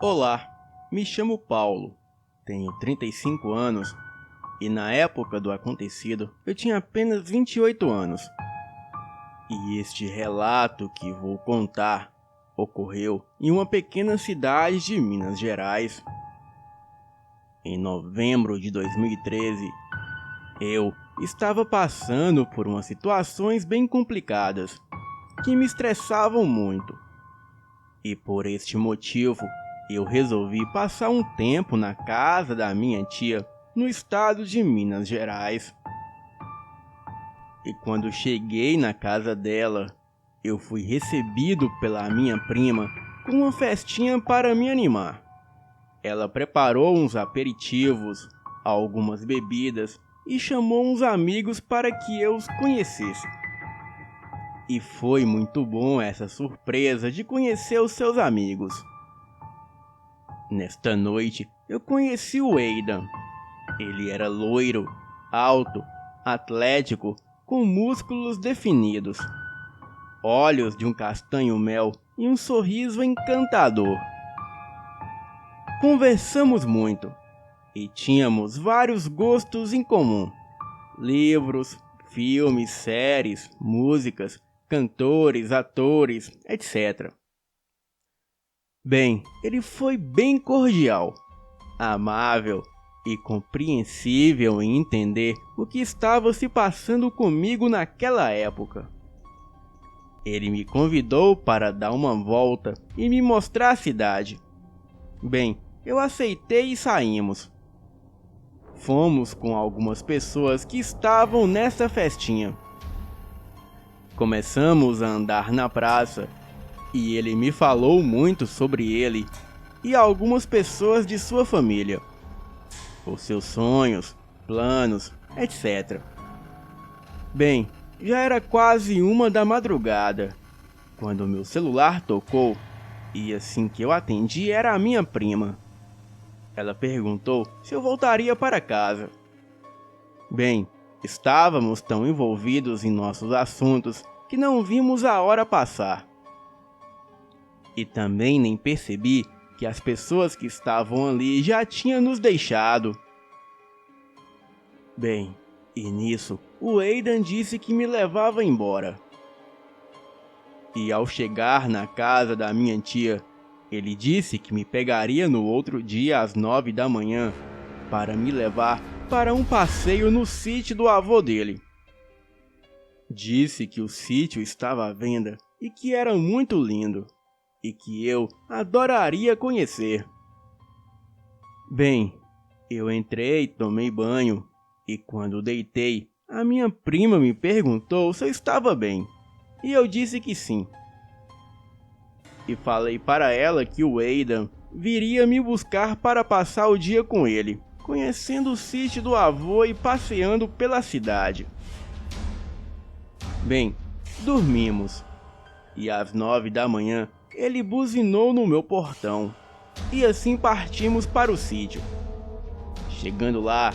Olá, me chamo Paulo, tenho 35 anos e na época do acontecido eu tinha apenas 28 anos. E este relato que vou contar ocorreu em uma pequena cidade de Minas Gerais. Em novembro de 2013, eu estava passando por umas situações bem complicadas que me estressavam muito. E por este motivo, eu resolvi passar um tempo na casa da minha tia, no estado de Minas Gerais. E quando cheguei na casa dela, eu fui recebido pela minha prima com uma festinha para me animar. Ela preparou uns aperitivos, algumas bebidas e chamou uns amigos para que eu os conhecesse. E foi muito bom essa surpresa de conhecer os seus amigos. Nesta noite, eu conheci o Aidan. Ele era loiro, alto, atlético, com músculos definidos, olhos de um castanho-mel e um sorriso encantador. Conversamos muito e tínhamos vários gostos em comum: livros, filmes, séries, músicas, cantores, atores, etc. Bem, ele foi bem cordial, amável e compreensível em entender o que estava se passando comigo naquela época. Ele me convidou para dar uma volta e me mostrar a cidade. Bem, eu aceitei e saímos. Fomos com algumas pessoas que estavam nessa festinha. Começamos a andar na praça e ele me falou muito sobre ele e algumas pessoas de sua família, os seus sonhos, planos, etc. Bem, já era quase 1 da madrugada, quando meu celular tocou, e assim que eu atendi era a minha prima. Ela perguntou se eu voltaria para casa. Bem, estávamos tão envolvidos em nossos assuntos que não vimos a hora passar. E também nem percebi que as pessoas que estavam ali já tinham nos deixado. Bem, e nisso, o Aidan disse que me levava embora. E ao chegar na casa da minha tia, ele disse que me pegaria no outro dia às 9 da manhã para me levar para um passeio no sítio do avô dele. Disse que o sítio estava à venda e que era muito lindo e que eu adoraria conhecer. Bem, eu entrei, tomei banho e quando deitei, a minha prima me perguntou se eu estava bem e eu disse que sim. E falei para ela que o Aidan viria me buscar para passar o dia com ele, conhecendo o sítio do avô e passeando pela cidade. Bem, dormimos e às 9 da manhã ele buzinou no meu portão e assim partimos para o sítio. Chegando lá,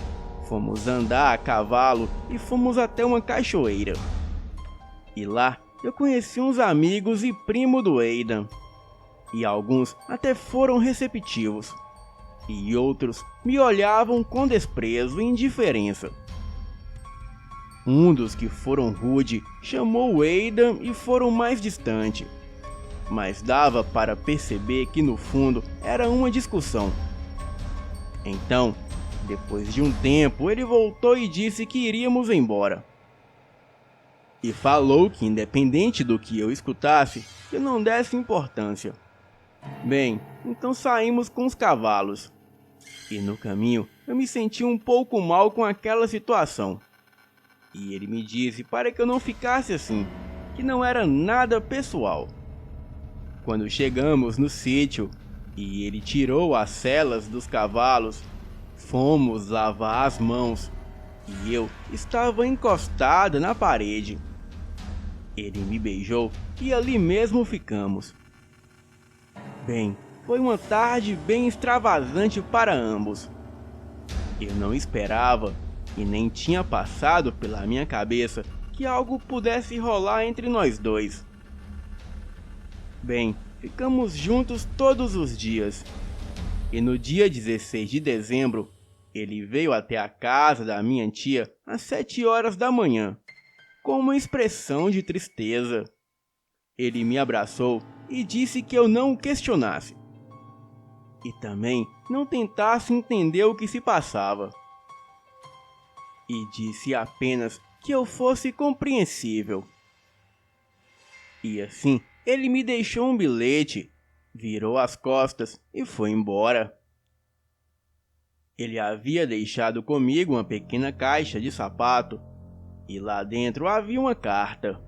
fomos andar a cavalo e fomos até uma cachoeira. E lá eu conheci uns amigos e primo do Aidan. E alguns até foram receptivos. E outros me olhavam com desprezo e indiferença. Um dos que foram rude chamou o Aidan e foram mais distante. Mas dava para perceber que no fundo era uma discussão. Então, depois de um tempo, ele voltou e disse que iríamos embora. E falou que independente do que eu escutasse, eu não desse importância. Bem, então saímos com os cavalos. E no caminho, eu me senti um pouco mal com aquela situação. E ele me disse para que eu não ficasse assim, que não era nada pessoal. Quando chegamos no sítio e ele tirou as selas dos cavalos, fomos lavar as mãos e eu estava encostada na parede. Ele me beijou e ali mesmo ficamos. Bem, foi uma tarde bem extravasante para ambos. Eu não esperava e nem tinha passado pela minha cabeça que algo pudesse rolar entre nós dois. Bem, ficamos juntos todos os dias E no dia 16 de dezembro, ele veio até a casa da minha tia às 7 horas da manhã, com uma expressão de tristeza. Ele me abraçou e disse que eu não o questionasse. E também não tentasse entender o que se passava. E disse apenas que eu fosse compreensível. E assim, ele me deixou um bilhete, virou as costas e foi embora. Ele havia deixado comigo uma pequena caixa de sapato e lá dentro havia uma carta.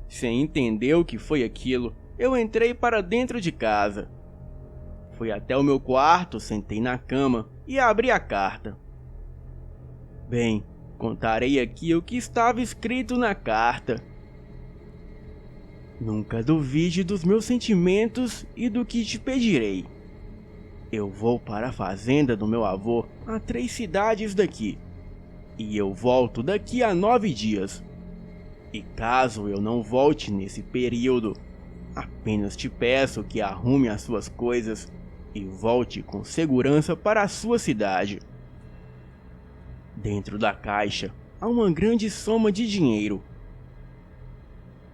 Sem entender o que foi aquilo, eu entrei para dentro de casa. Fui até o meu quarto, sentei na cama e abri a carta. Bem, contarei aqui o que estava escrito na carta. Nunca duvide dos meus sentimentos e do que te pedirei. Eu vou para a fazenda do meu avô a 3 cidades daqui, e eu volto daqui a 9 dias. E caso eu não volte nesse período, apenas te peço que arrume as suas coisas e volte com segurança para a sua cidade. Dentro da caixa há uma grande soma de dinheiro.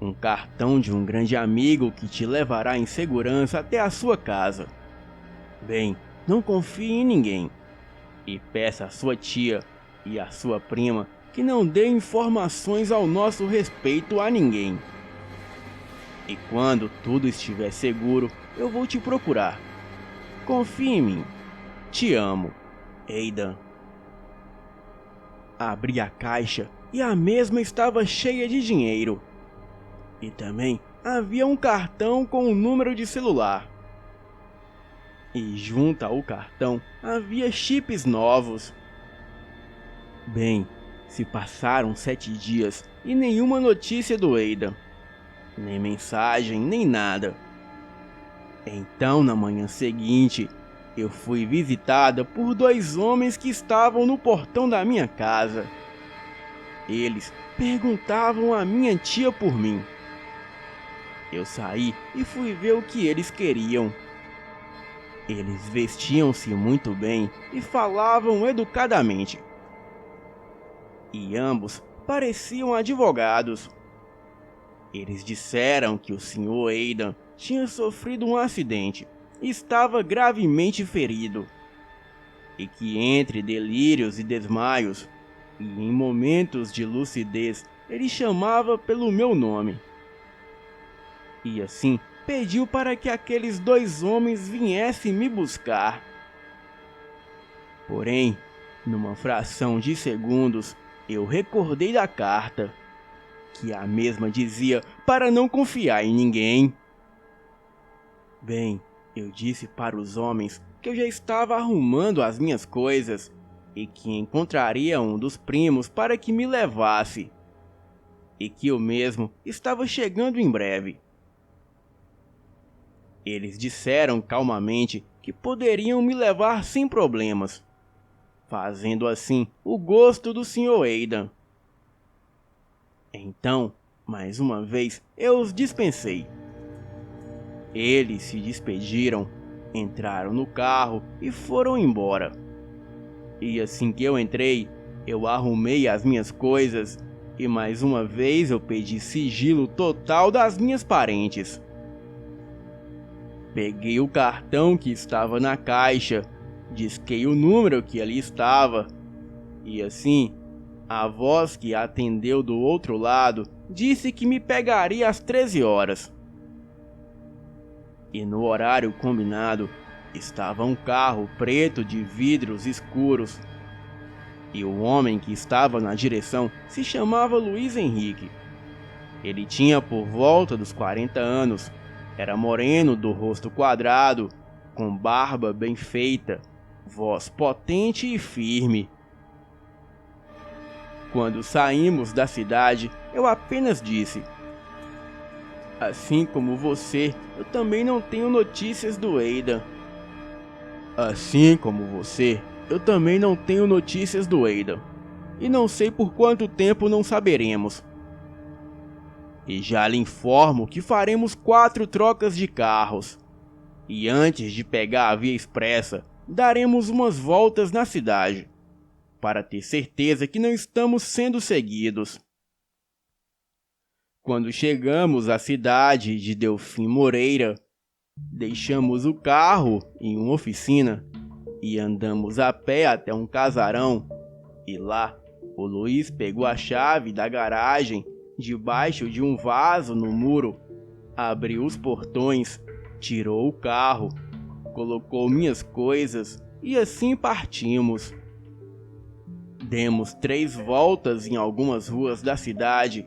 Um cartão de um grande amigo que te levará em segurança até a sua casa. Bem, não confie em ninguém. E peça à sua tia e à sua prima que não dê informações ao nosso respeito a ninguém. E quando tudo estiver seguro, eu vou te procurar. Confie em mim. Te amo. Aidan. Abri a caixa e a mesma estava cheia de dinheiro. E também havia um cartão com um número de celular. E junto ao cartão havia chips novos. Bem, se passaram 7 dias e nenhuma notícia do Aidan. Nem mensagem, nem nada. Então, na manhã seguinte, eu fui visitada por 2 homens que estavam no portão da minha casa. Eles perguntavam à minha tia por mim. Eu saí e fui ver o que eles queriam. Eles vestiam-se muito bem e falavam educadamente. E ambos pareciam advogados. Eles disseram que o Sr. Aidan tinha sofrido um acidente e estava gravemente ferido. E que entre delírios e desmaios, e em momentos de lucidez, ele chamava pelo meu nome. E assim pediu para que aqueles 2 homens viessem me buscar. Porém, numa fração de segundos, eu recordei da carta, que a mesma dizia para não confiar em ninguém. Bem, eu disse para os homens que eu já estava arrumando as minhas coisas e que encontraria um dos primos para que me levasse, e que eu mesmo estava chegando em breve. Eles disseram calmamente que poderiam me levar sem problemas, fazendo assim o gosto do Sr. Aidan. Então, mais uma vez, eu os dispensei. Eles se despediram, entraram no carro e foram embora. E assim que eu entrei, eu arrumei as minhas coisas e mais uma vez eu pedi sigilo total das minhas parentes. Peguei o cartão que estava na caixa, disquei o número que ali estava, e assim, a voz que atendeu do outro lado disse que me pegaria às 13 horas. E no horário combinado, estava um carro preto de vidros escuros. E o homem que estava na direção se chamava Luiz Henrique. Ele tinha por volta dos 40 anos, era moreno do rosto quadrado, com barba bem feita, voz potente e firme. Quando saímos da cidade, eu apenas disse: assim como você, eu também não tenho notícias do Aidan. Assim como você, eu também não tenho notícias do Aidan. E não sei por quanto tempo não saberemos. E já lhe informo que faremos 4 trocas de carros. e antes de pegar a via expressa, daremos umas voltas na cidade, para ter certeza que não estamos sendo seguidos. Quando chegamos à cidade de Delfim Moreira, deixamos o carro em uma oficina e andamos a pé até um casarão, e lá o Luiz pegou a chave da garagem debaixo de um vaso no muro, abriu os portões, tirou o carro, colocou minhas coisas e assim partimos. Demos 3 voltas em algumas ruas da cidade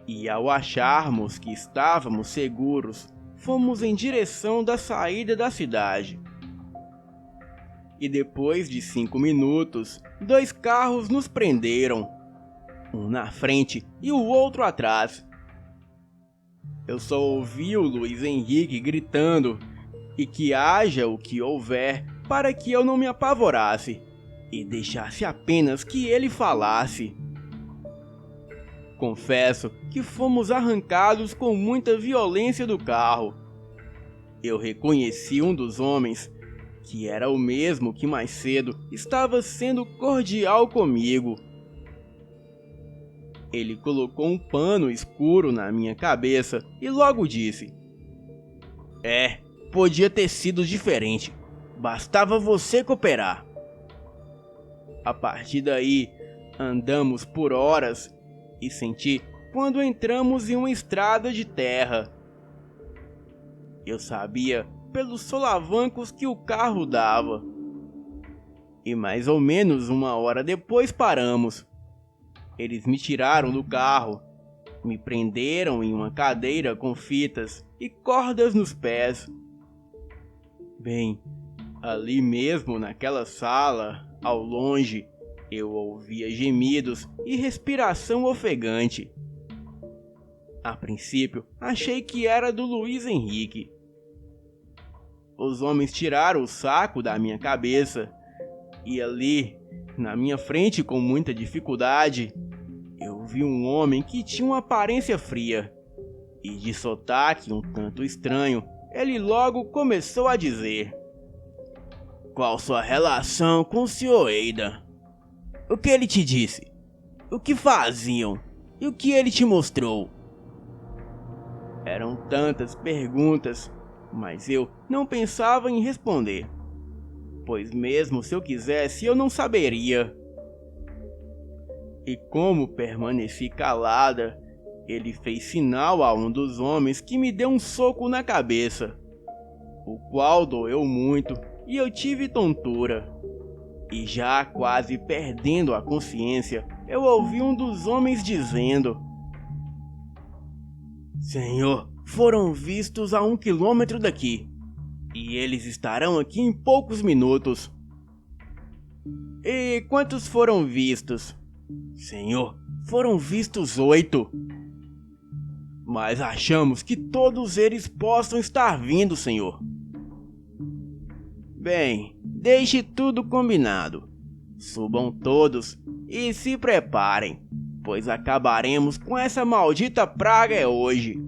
e, ao acharmos que estávamos seguros, fomos em direção da saída da cidade. E depois de 5 minutos, 2 carros nos prenderam, um na frente e o outro atrás. Eu só ouvi o Luiz Henrique gritando e que haja o que houver para que eu não me apavorasse e deixasse apenas que ele falasse. Confesso que fomos arrancados com muita violência do carro. Eu reconheci um dos homens, que era o mesmo que mais cedo estava sendo cordial comigo. Ele colocou um pano escuro na minha cabeça e logo disse: podia ter sido diferente. Bastava você cooperar. A partir daí, andamos por horas e senti quando entramos em uma estrada de terra. Eu sabia pelos solavancos que o carro dava. E mais ou menos 1 hora depois paramos. Eles me tiraram do carro, me prenderam em uma cadeira com fitas e cordas nos pés. Bem, ali mesmo naquela sala, ao longe, eu ouvia gemidos e respiração ofegante. A princípio, achei que era do Luiz Henrique. Os homens tiraram o saco da minha cabeça e ali, na minha frente com muita dificuldade, eu vi um homem que tinha uma aparência fria e de sotaque um tanto estranho. Ele logo começou a dizer: "Qual sua relação com o Sr. Eida? O que ele te disse? O que faziam? E o que ele te mostrou?" Eram tantas perguntas, mas eu não pensava em responder, pois mesmo se eu quisesse eu não saberia. E como permaneci calada, ele fez sinal a um dos homens que me deu um soco na cabeça, o qual doeu muito e eu tive tontura. E já quase perdendo a consciência, eu ouvi um dos homens dizendo: "Senhor, foram vistos a 1 quilômetro daqui, e eles estarão aqui em poucos minutos." "E quantos foram vistos?" "Senhor, foram vistos 8. Mas achamos que todos eles possam estar vindo, senhor." "Bem, deixe tudo combinado. Subam todos e se preparem, pois acabaremos com essa maldita praga hoje."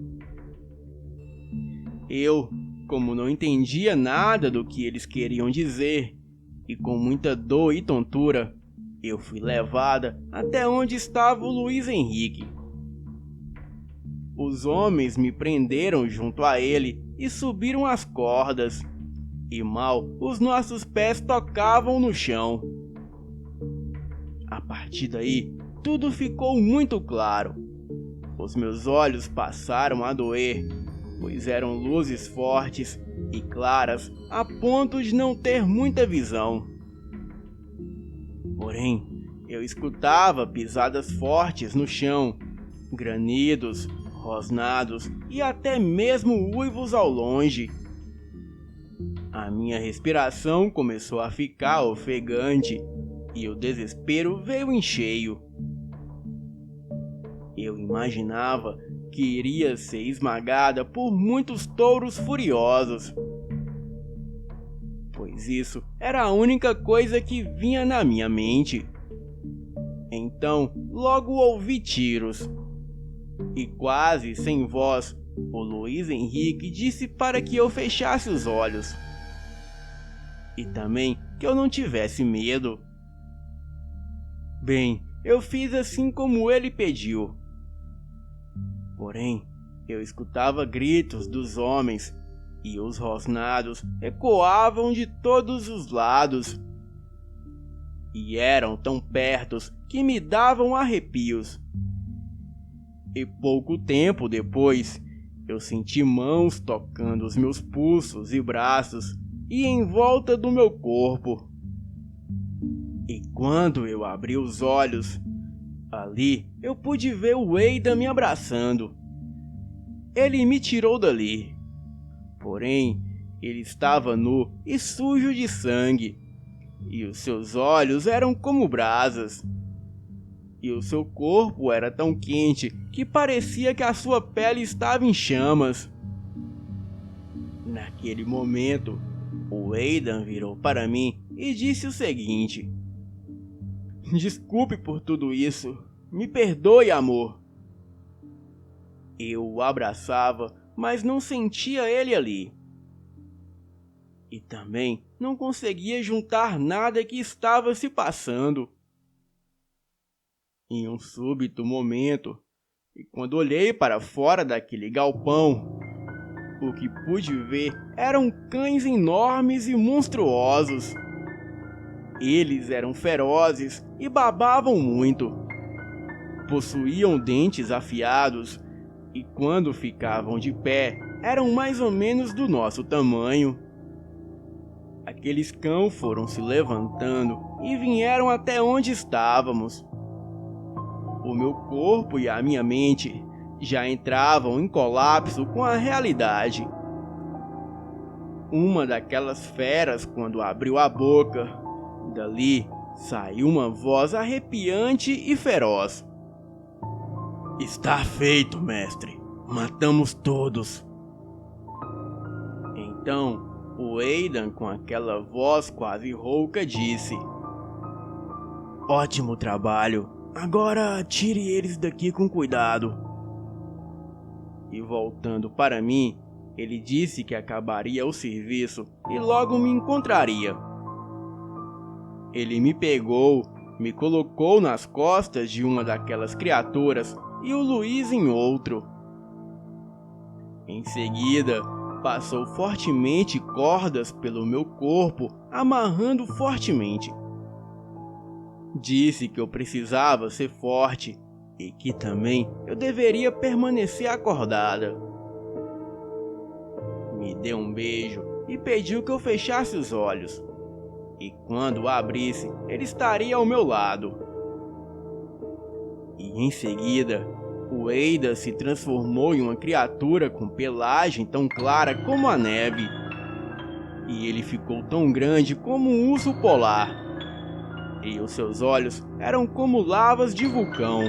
Eu, como não entendia nada do que eles queriam dizer, e com muita dor e tontura, eu fui levada até onde estava o Luiz Henrique. Os homens me prenderam junto a ele e subiram as cordas, e mal os nossos pés tocavam no chão. A partir daí, tudo ficou muito claro. Os meus olhos passaram a doer, pois eram luzes fortes e claras a ponto de não ter muita visão. Porém, eu escutava pisadas fortes no chão, granidos, rosnados e até mesmo uivos ao longe. A minha respiração começou a ficar ofegante e o desespero veio em cheio. Eu imaginava que iria ser esmagada por muitos touros furiosos, pois isso era a única coisa que vinha na minha mente. Então, logo ouvi tiros, e quase sem voz, o Luiz Henrique disse para que eu fechasse os olhos e também que eu não tivesse medo. Bem, eu fiz assim como ele pediu. Porém, eu escutava gritos dos homens e os rosnados ecoavam de todos os lados e eram tão pertos que me davam arrepios. E pouco tempo depois, eu senti mãos tocando os meus pulsos e braços e em volta do meu corpo. E quando eu abri os olhos, ali eu pude ver o Aidan me abraçando. Ele me tirou dali. Porém, ele estava nu e sujo de sangue, e os seus olhos eram como brasas. E o seu corpo era tão quente que parecia que a sua pele estava em chamas. Naquele momento, o Aidan virou para mim e disse o seguinte: "Desculpe por tudo isso. Me perdoe, amor." Eu o abraçava, mas não sentia ele ali. E também não conseguia juntar nada que estava se passando. Em um súbito momento, e quando olhei para fora daquele galpão, o que pude ver eram cães enormes e monstruosos. Eles eram ferozes e babavam muito. Possuíam dentes afiados e quando ficavam de pé, eram mais ou menos do nosso tamanho. Aqueles cães foram se levantando e vieram até onde estávamos. O meu corpo e a minha mente já entravam em colapso com a realidade. Uma daquelas feras, quando abriu a boca, dali saiu uma voz arrepiante e feroz: "Está feito, mestre. Matamos todos." Então, o Aidan, com aquela voz quase rouca, disse: "Ótimo trabalho. Agora tire eles daqui com cuidado." E voltando para mim, ele disse que acabaria o serviço e logo me encontraria. Ele me pegou, me colocou nas costas de uma daquelas criaturas e o Luiz em outro. Em seguida, passou fortemente cordas pelo meu corpo, amarrando fortemente. Disse que eu precisava ser forte e que também eu deveria permanecer acordada. Me deu um beijo e pediu que eu fechasse os olhos. E quando abrisse, ele estaria ao meu lado. E em seguida, o Aidan se transformou em uma criatura com pelagem tão clara como a neve. E ele ficou tão grande como um urso polar. E os seus olhos eram como lavas de vulcão.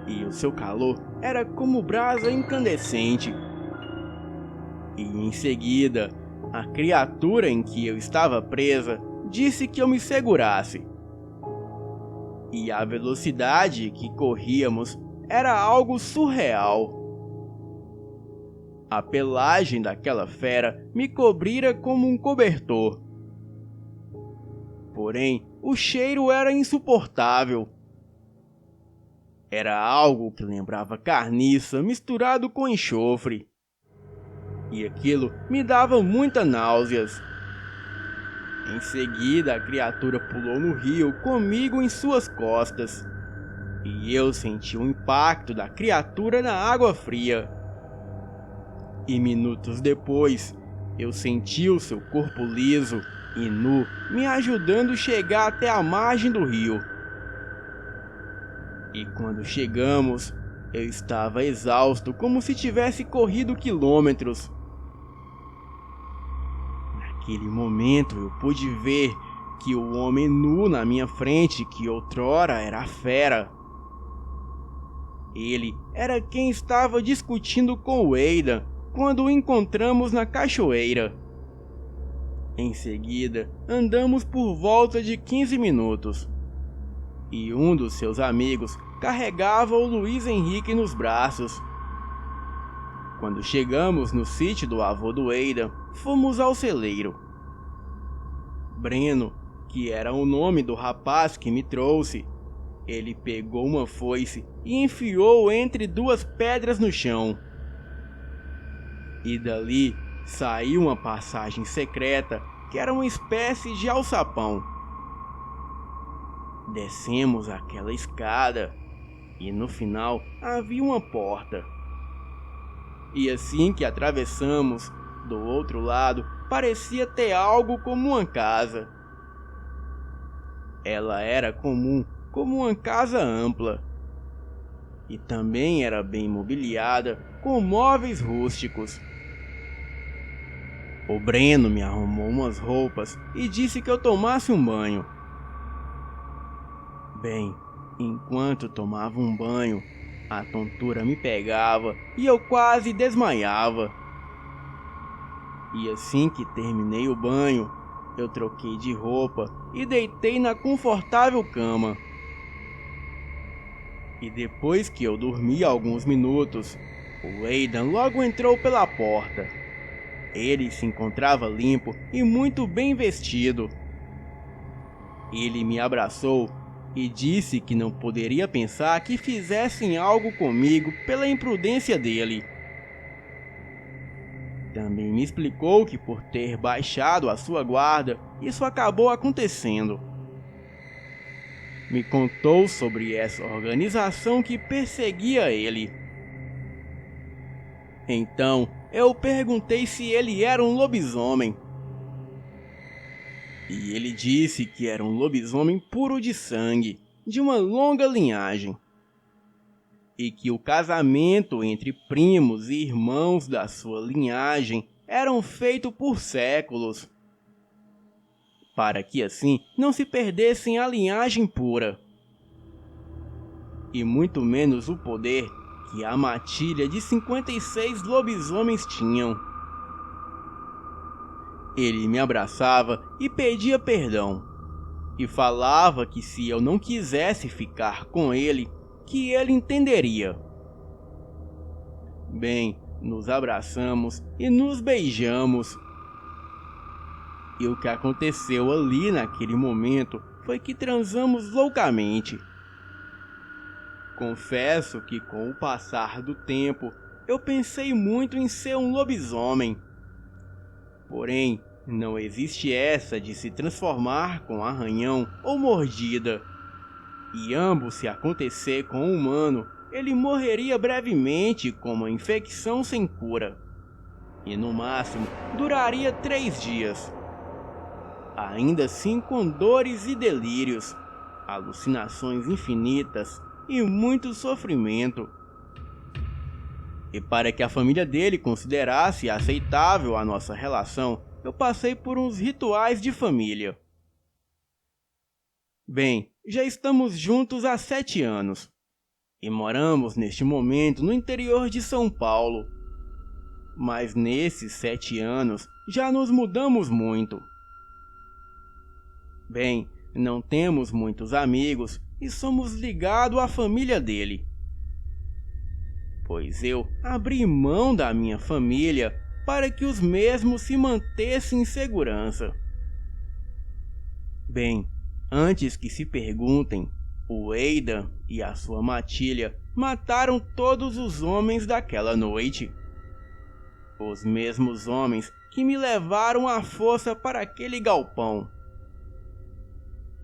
E o seu calor era como brasa incandescente. E em seguida, a criatura em que eu estava presa disse que eu me segurasse. E a velocidade que corríamos era algo surreal. A pelagem daquela fera me cobrira como um cobertor. Porém, o cheiro era insuportável. Era algo que lembrava carniça misturado com enxofre. E aquilo me dava muitas náuseas. Em seguida, a criatura pulou no rio comigo em suas costas. E eu senti o impacto da criatura na água fria. E minutos depois, eu senti o seu corpo liso e nu me ajudando a chegar até a margem do rio. E quando chegamos, eu estava exausto, como se tivesse corrido quilômetros. Naquele momento eu pude ver que o homem nu na minha frente, que outrora era a fera, ele era quem estava discutindo com o Aidan quando o encontramos na cachoeira. Em seguida, andamos por volta de 15 minutos. E um dos seus amigos carregava o Luiz Henrique nos braços. Quando chegamos no sítio do avô do Aidan, fomos ao celeiro. Breno, que era o nome do rapaz que me trouxe, ele pegou uma foice e enfiou entre duas pedras no chão. E dali saiu uma passagem secreta que era uma espécie de alçapão. Descemos aquela escada e no final havia uma porta. E assim que atravessamos, do outro lado parecia ter algo como uma casa. Ela era comum como uma casa ampla. E também era bem mobiliada com móveis rústicos. O Breno me arrumou umas roupas e disse que eu tomasse um banho. Bem, enquanto tomava um banho, a tontura me pegava e eu quase desmaiava. E assim que terminei o banho, eu troquei de roupa e deitei na confortável cama. E depois que eu dormi alguns minutos, o Aidan logo entrou pela porta. Ele se encontrava limpo e muito bem vestido. Ele me abraçou e disse que não poderia pensar que fizessem algo comigo pela imprudência dele. Também me explicou que por ter baixado a sua guarda, isso acabou acontecendo. Me contou sobre essa organização que perseguia ele. Então, eu perguntei se ele era um lobisomem. E ele disse que era um lobisomem puro de sangue, de uma longa linhagem. E que o casamento entre primos e irmãos da sua linhagem eram feito por séculos, para que assim não se perdessem a linhagem pura, e muito menos o poder que a matilha de 56 lobisomens tinham. Ele me abraçava e pedia perdão, e falava que se eu não quisesse ficar com ele, que ele entenderia. Bem, nos abraçamos e nos beijamos. E o que aconteceu ali naquele momento foi que transamos loucamente. Confesso que com o passar do tempo, eu pensei muito em ser um lobisomem. Porém, não existe essa de se transformar com arranhão ou mordida. E ambos, se acontecer com um humano, ele morreria brevemente com uma infecção sem cura. E no máximo, duraria 3 dias. Ainda assim com dores e delírios, alucinações infinitas e muito sofrimento. E para que a família dele considerasse aceitável a nossa relação, eu passei por uns rituais de família. Bem, já estamos juntos há 7 anos. E moramos neste momento no interior de São Paulo. Mas nesses 7 anos já nos mudamos muito. Bem, não temos muitos amigos e somos ligados à família dele. Pois eu abri mão da minha família para que os mesmos se mantessem em segurança. Bem, antes que se perguntem, o Aidan e a sua matilha mataram todos os homens daquela noite. Os mesmos homens que me levaram à força para aquele galpão.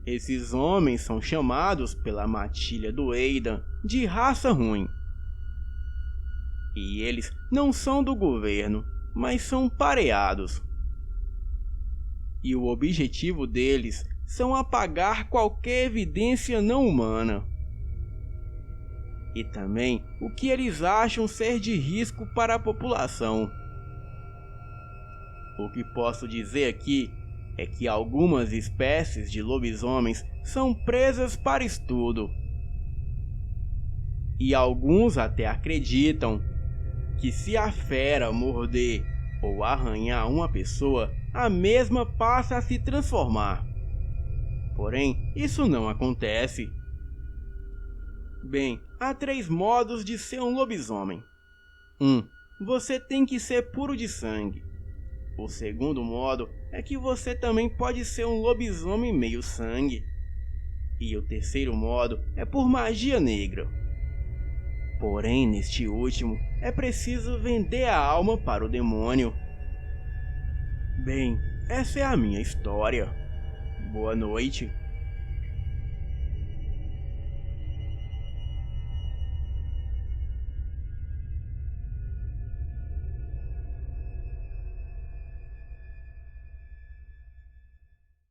Esses homens são chamados pela matilha do Aidan de raça ruim. E eles não são do governo, mas são pareados. E o objetivo deles são apagar qualquer evidência não humana. E também o que eles acham ser de risco para a população. O que posso dizer aqui é que algumas espécies de lobisomens são presas para estudo. E alguns até acreditam que se a fera morder ou arranhar uma pessoa, a mesma passa a se transformar. Porém, isso não acontece. Bem, há 3 modos de ser um lobisomem. 1. você tem que ser puro de sangue. O segundo modo é que você também pode ser um lobisomem meio sangue. E o terceiro modo é por magia negra. Porém, neste último, é preciso vender a alma para o demônio. Bem, essa é a minha história. Boa noite.